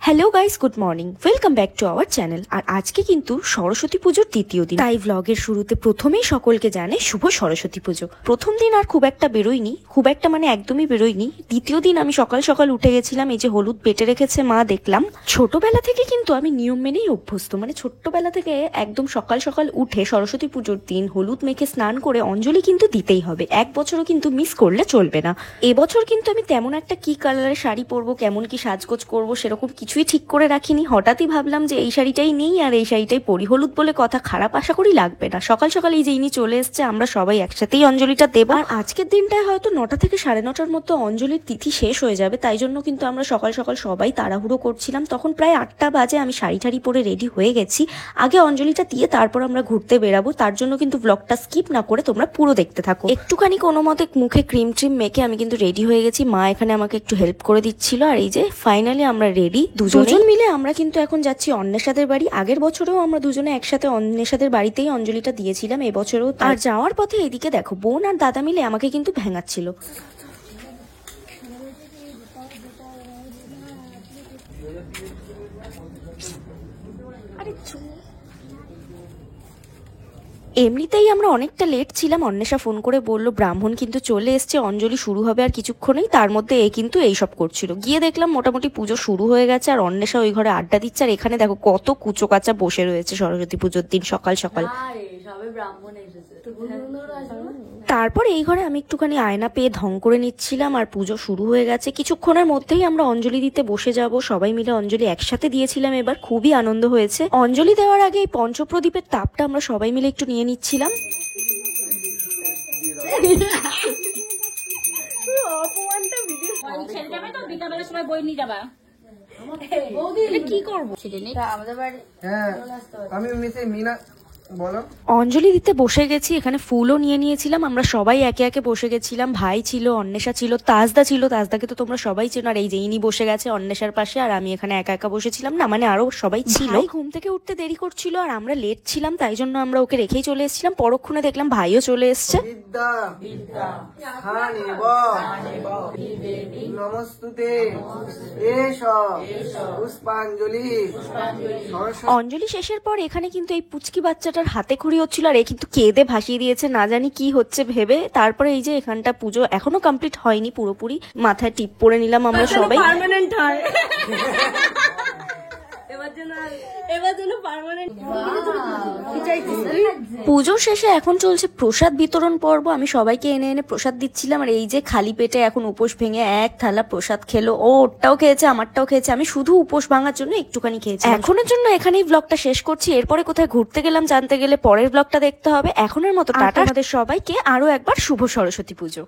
Hello guys, good morning, welcome back to our channel. আর আজকে কিন্তু সরস্বতী পুজোর দ্বিতীয় দিন, তাই ভ্লগের শুরুতে প্রথমেই সকলকে জানে শুভ সরস্বতী পুজো। প্রথম দিন আর খুব একটা বেরোয়নি, মানে একদমই বেরোয়নি। দ্বিতীয় দিন আমি সকাল সকাল উঠে গেছিলাম, এই যে হলুদ বেটে রেখেছে মা, দেখলাম। ছোটবেলা থেকে কিন্তু আমি নিয়ম মেনেই অভ্যস্ত, মানে ছোট্টবেলা থেকে একদম সকাল সকাল উঠে সরস্বতী পুজোর দিন হলুদ মেখে স্নান করে অঞ্জলি কিন্তু দিতেই হবে, এক বছরও কিন্তু মিস করলে চলবে না। এবছর কিন্তু আমি তেমন একটা কি কালারের শাড়ি পরবো, কেমন কি সাজগোজ করবো সেরকম কিছুই ঠিক করে রাখিনি। হঠাৎই ভাবলাম যে এই শাড়িটাই নেই আর এই শাড়িটাই পরি, হলুদ বলে কথা, খারাপ আশা করি লাগবে না। সকাল সকাল এই যে ইনি চলে এসছে, আমরা সবাই একসাথেই অঞ্জলিটা দেবো। আর আজকের দিনটায় হয়তো 9টা থেকে 9:30টার মধ্যে অঞ্জলির তিথি শেষ হয়ে যাবে, তাই জন্য কিন্তু আমরা সকাল সকাল সবাই তাড়াহুড়ো করছিলাম। তখন প্রায় 8টা বাজে, আমি শাড়ি ঠাড়ি পরে রেডি হয়ে গেছি। আগে অঞ্জলিটা দিয়ে তারপর আমরা ঘুরতে বেরাবো, তার জন্য কিন্তু ব্লগটা স্কিপ না করে তোমরা পুরো দেখতে থাকো। একটুখানি কোনো মতে মুখে ক্রিম ট্রিম মেখে আমি কিন্তু রেডি হয়ে গেছি, মা এখানে আমাকে একটু হেল্প করে দিচ্ছিল। আর এই যে ফাইনালি আমরা রেডি, দুজন মিলে আমরা কিন্তু এখন যাচ্ছি অন্বেষাদের বাড়ি। আগের বছরেও আমরা দুজনে একসাথে অন্বেষাদের বাড়িতেই অঞ্জলিটা দিয়েছিলাম, এবছরেও। আর যাওয়ার পথে এদিকে দেখো বোন আর দাদা মিলে আমাকে কিন্তু ভেঙাচ্ছিল। এমনিতেই আমরা অনেকটা লেট ছিলাম, অন্বেষা ফোন করে বললো ব্রাহ্মণ কিন্তু চলে এসছে, অঞ্জলি শুরু হবে আর কিছুক্ষণেই। তার মধ্যে এ কিন্তু এইসব করছিল। গিয়ে দেখলাম মোটামুটি পুজো শুরু হয়ে গেছে আর অন্বেষা ওই ঘরে আড্ডা দিচ্ছে। আর এখানে দেখো কত কুচো কাচা বসে রয়েছে সরস্বতী পুজোর দিন সকাল সকাল। তারপর এই ঘরে আমি একটুখানি আয়না পেয়ে ঢং করে নিচ্ছিলাম আর পুজো শুরু হয়ে গেছে। কিছুক্ষণের মধ্যেই আমরা অঞ্জলি দিতে বসে যাব, সবাই মিলে অঞ্জলি একসাথে দিয়েছিলাম এবার, খুবই আনন্দ হয়েছে। অঞ্জলি দেওয়ার আগে এই পঞ্চপ্রদীপের তাপটা আমরা সবাই মিলে একটু নিয়ে নিচ্ছিলাম। কি করবো আমি মিনা অঞ্জলি দিতে বসে গেছি, এখানে ফুলও নিয়ে নিয়েছিলাম। আমরা সবাই একে একে বসে গেছিলাম, ভাই ছিল, অন্বেষা ছিল, তাজদা ছিল, তাজদাকে তো তোমরা সবাই চেনো। আর এই যে ইনি বসে গেছে অন্বেষার পাশে, আর আমি এখানে একা একা বসেছিলাম না, মানে আরো সবাই ছিল। ঘুম থেকে উঠতে দেরি করছিল আর আমরা লেট ছিলাম, তাই জন্য আমরা ওকে রেখেই চলে এসেছিলাম। পরক্ষণে দেখলাম ভাইও চলে এসছে। অঞ্জলি শেষের পর এখানে কিন্তু এই পুচকি বাচ্চাটার হাতে খড়ি হচ্ছিল আর এ কিন্তু কেঁদে ভাসিয়ে দিয়েছে, না জানি কি হচ্ছে ভেবে। তারপরে এই যে এখানটা পুজো এখনো কমপ্লিট হয়নি পুরোপুরি, মাথায় টিপ পরে নিলাম আমরা সবাই। পুজো শেষে এখন চলছে প্রসাদ বিতরণ পর্ব। আমি সবাইকে এনে এনে প্রসাদ দিচ্ছিলাম। আর এই যে খালি পেটে এখন উপোস ভেঙে এক থালা প্রসাদ খেলো, ও ওরটাও খেয়েছে আমারটাও খেয়েছে, আমি শুধু উপোস ভাঙার জন্য একটুখানি খেয়েছি। এখনের জন্য এখানেই ব্লগটা শেষ করছি, এরপরে কোথায় ঘুরতে গেলাম জানতে গেলে পরের ব্লগটা দেখতে হবে। এখনের মতো টাটা, আমাদের সবাইকে আরো একবার শুভ সরস্বতী পুজো।